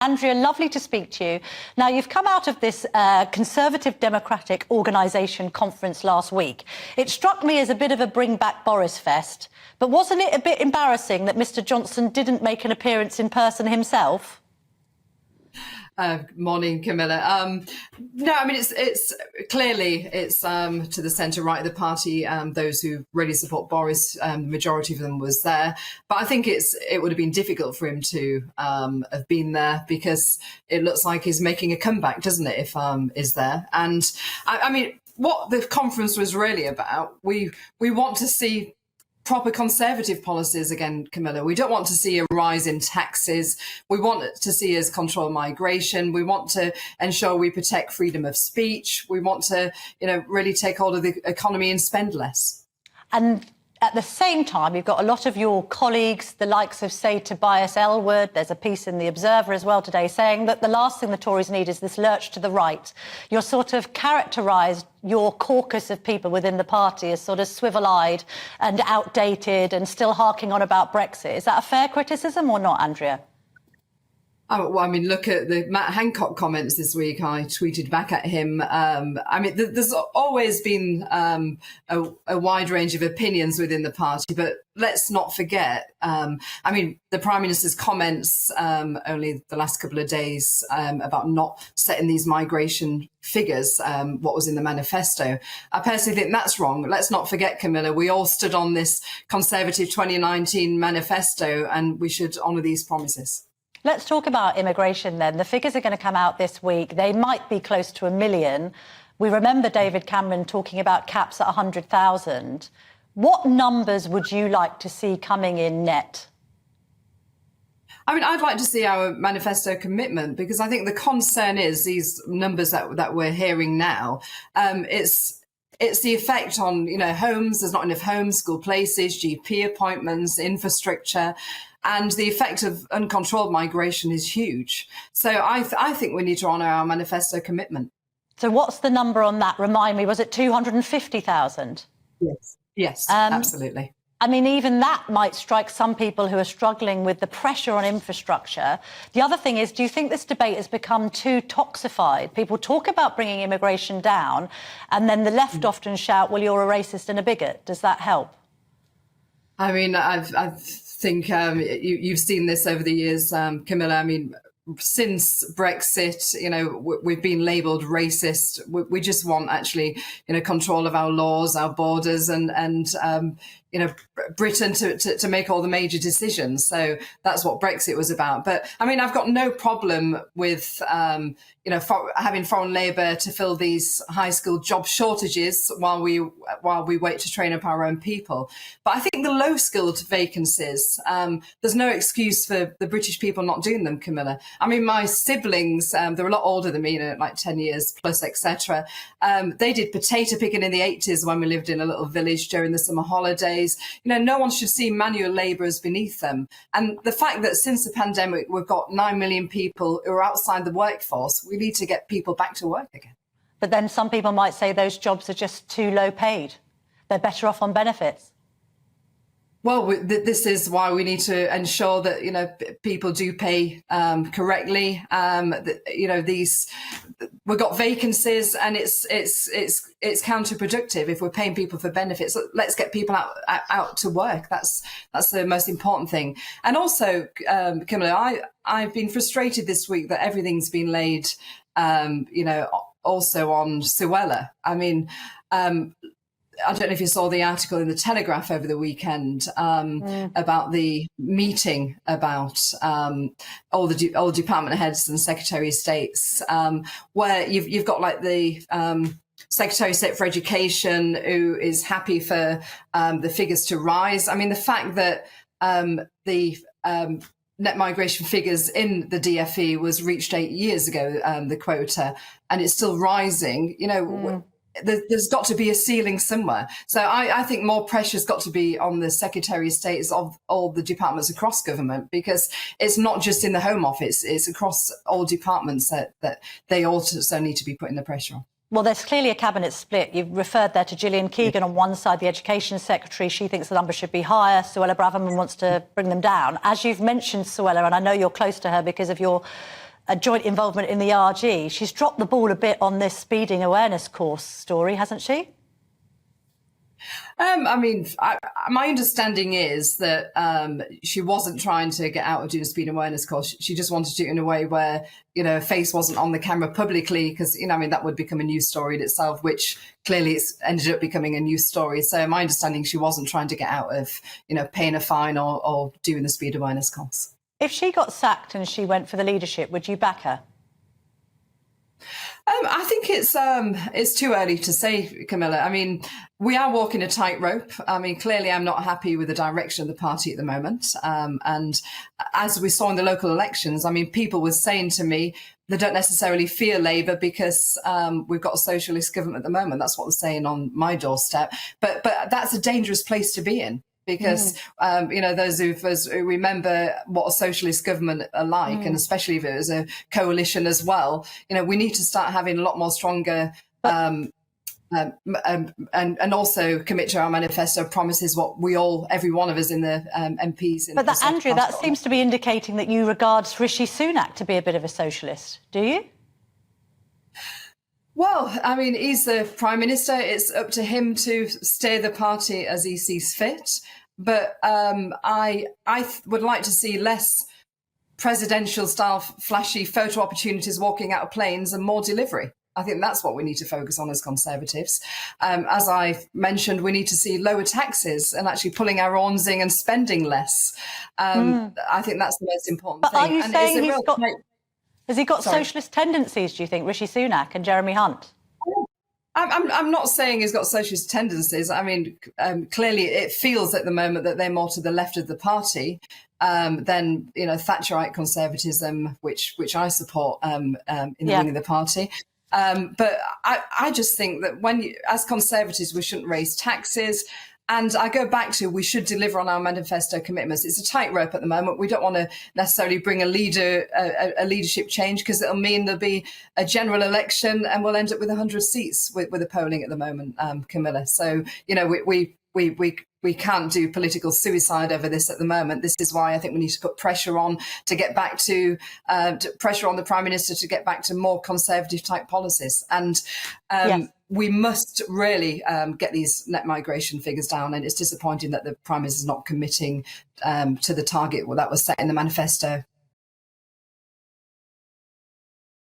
Andrea, lovely to speak to you. Now, you've come out of this Conservative Democratic Organisation conference last week. It struck me as a bit of a bring back Boris fest, but wasn't it a bit embarrassing that Mr Johnson didn't make an appearance in person himself? Morning, Camilla. No, I mean, it's clearly to the centre right of the party. Those who really support Boris, the majority of them was there. But I think it would have been difficult for him to have been there because it looks like he's making a comeback, doesn't it? If is there, and I mean, what the conference was really about, we want to see proper Conservative policies again, Camilla. We don't want to see a rise in taxes. We want to see us control migration. We want to ensure we protect freedom of speech. We want to, really take hold of the economy and spend less. And at the same time, you've got a lot of your colleagues, the likes of, say, Tobias Ellwood. There's a piece in The Observer as well today saying that the last thing the Tories need is this lurch to the right. You're sort of characterised your caucus of people within the party as sort of swivel-eyed and outdated and still harking on about Brexit. Is that a fair criticism or not, Andrea? Oh, well, I mean, look at the Matt Hancock comments this week. I tweeted back at him. I mean, there's always been a wide range of opinions within the party, but let's not forget, I mean, the Prime Minister's comments only the last couple of days about not setting these migration figures, what was in the manifesto. I personally think that's wrong. Let's not forget, Camilla, we all stood on this Conservative 2019 manifesto and we should honour these promises. Let's talk about immigration then. The figures are going to come out this week. They might be close to 1 million. We remember David Cameron talking about caps at 100,000. What numbers would you like to see coming in net? I mean, I'd like to see our manifesto commitment, because I think the concern is these numbers that we're hearing now. It's the effect on, homes. There's not enough homes, school places, GP appointments, infrastructure. And the effect of uncontrolled migration is huge. So I think we need to honour our manifesto commitment. So what's the number on that? Remind me, was it 250,000? Yes, absolutely. I mean, even that might strike some people who are struggling with the pressure on infrastructure. The other thing is, do you think this debate has become too toxified? People talk about bringing immigration down, and then the left often shout, well, you're a racist and a bigot. Does that help? I mean, I think you've seen this over the years, Camilla. I mean, since Brexit, we've been labelled racist. We just want actually, control of our laws, our borders, and Britain to make all the major decisions. So that's what Brexit was about. But I mean, I've got no problem with having foreign labour to fill these high skilled job shortages while we wait to train up our own people. But I think the low skilled vacancies, there's no excuse for the British people not doing them, Camilla. I mean, my siblings, they're a lot older than me, like 10 years plus, etc. They did potato picking in the 80s when we lived in a little village during the summer holidays. No one should see manual labour as beneath them. And the fact that since the pandemic, we've got 9 million people who are outside the workforce, we need to get people back to work again. But then some people might say those jobs are just too low paid. They're better off on benefits. Well, this is why we need to ensure that, people do pay correctly. We've got vacancies, and it's counterproductive if we're paying people for benefits. Let's get people out to work. That's the most important thing. And also, Camilla, I've been frustrated this week that everything's been laid, also on Suella. I mean, I don't know if you saw the article in the Telegraph over the weekend about the meeting about all the department heads and Secretary of States, where you've got like the Secretary of State for Education, who is happy for the figures to rise. I mean, the fact that the net migration figures in the DFE was reached 8 years ago, the quota, and it's still rising, there's got to be a ceiling somewhere. So I think more pressure's got to be on the Secretary of States of all the departments across government, because it's not just in the Home Office, it's across all departments that they also need to be putting the pressure on. Well, there's clearly a cabinet split. You've referred there to Gillian Keegan on one side, the Education Secretary. She thinks the number should be higher. Suella Braverman wants to bring them down. As you've mentioned Suella, and I know you're close to her because of your a joint involvement in the RG. She's dropped the ball a bit on this speeding awareness course story, hasn't she? My understanding is that she wasn't trying to get out of doing a speed awareness course. She just wanted to do it in a way where, her face wasn't on the camera publicly, because, that would become a news story in itself, which clearly it's ended up becoming a news story. So my understanding, she wasn't trying to get out of, paying a fine or doing the speed awareness course. If she got sacked and she went for the leadership, would you back her? I think it's too early to say, Camilla. We are walking a tightrope. Clearly I'm not happy with the direction of the party at the moment. And as we saw in the local elections, people were saying to me they don't necessarily fear Labour because we've got a socialist government at the moment. That's what they're saying on my doorstep. But that's a dangerous place to be in. Because, those of us who remember what a socialist government are like, and especially if it was a coalition as well, we need to start having a lot more stronger and also commit to our manifesto promises, what every one of us in the MPs. But Andrea, that seems to be indicating that you regard Rishi Sunak to be a bit of a socialist, do you? Well, he's the Prime Minister. It's up to him to steer the party as he sees fit. But I would like to see less presidential-style flashy photo opportunities walking out of planes and more delivery. I think that's what we need to focus on as Conservatives. As I mentioned, we need to see lower taxes and actually pulling our own zing and spending less. I think that's the most important thing. But are you saying has he got socialist tendencies, do you think, Rishi Sunak and Jeremy Hunt? I'm not saying he's got socialist tendencies. Clearly it feels at the moment that they're more to the left of the party than, Thatcherite conservatism, which I support in the wing of the party. But I just think that as Conservatives, we shouldn't raise taxes. And I go back to, we should deliver on our manifesto commitments. It's a tightrope at the moment. We don't want to necessarily bring a leadership change, because it'll mean there'll be a general election and we'll end up with 100 seats with the polling at the moment, Camilla. So, we can't do political suicide over this at the moment. This is why I think we need to put pressure on to get back to pressure on the Prime Minister to get back to more Conservative type policies. And we must really get these net migration figures down. And it's disappointing that the Prime Minister is not committing to the target that was set in the manifesto